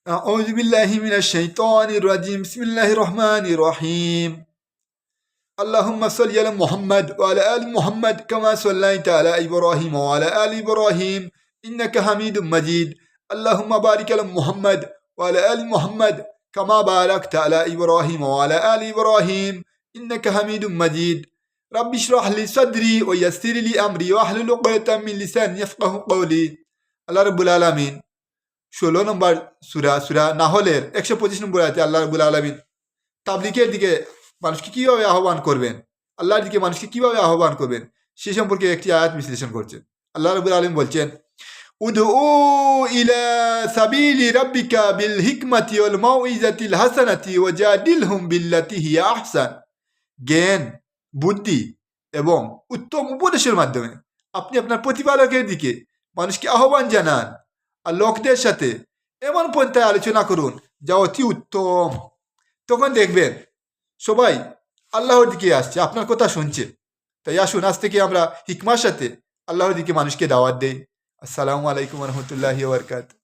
أعوذ بالله من الشيطان الرجيم بسم الله الرحمن الرحيم اللهم صل على محمد وعلى آل محمد كما صليت على إبراهيم وعلى آل إبراهيم إنك حميد مجيد اللهم بارك على محمد وعلى آل محمد كما باركت على إبراهيم وعلى آل إبراهيم إنك حميد مجيد رب اشرح لي صدري ويسر لي أمري واحلل عقدة من لساني يفقهوا قولي الله رب العالمين 16 নম্বর সূরা সূরা নাহলের 125 নম্বর আয়াতে আল্লাহ রাব্বুল আলামিন তাবলীগের দিকে মানুষকে কিভাবে আহ্বান করবেন, আল্লাহর দিকে মানুষকে কিভাবে আহ্বান করবেন সে সম্পর্কে একটি আয়াত বিশ্লেষণ করছেন। আল্লাহ রাব্বুল আলামিন বলছেন, উদউ ইলা সাবিলি রাব্বিকা বিল হিকমাতি ওয়াল মাউইজাতিল হাসানাতি ওয়াজাদিলহুম বিল্লাতি হিয়া আহসান। জ্ঞান, বুদ্ধি এবং উত্তম উপদেশের মাধ্যমে আপনি আপনার প্রতিপালকের দিকে মানুষকে আহ্বান জানান আর লোকদের সাথে এমন পন্থায় আলোচনা করুন যা অতি উত্তম। তখন দেখবেন সবাই আল্লাহর দিকে আসছে, আপনার কথা শুনছে। তাই আসুন আজ থেকে আমরা হিকমার সাথে আল্লাহর দিকে মানুষকে দাওয়াত দেই। আসসালামু আলাইকুম রহমতুল্লাহি ওয়া বারাকাতুহু।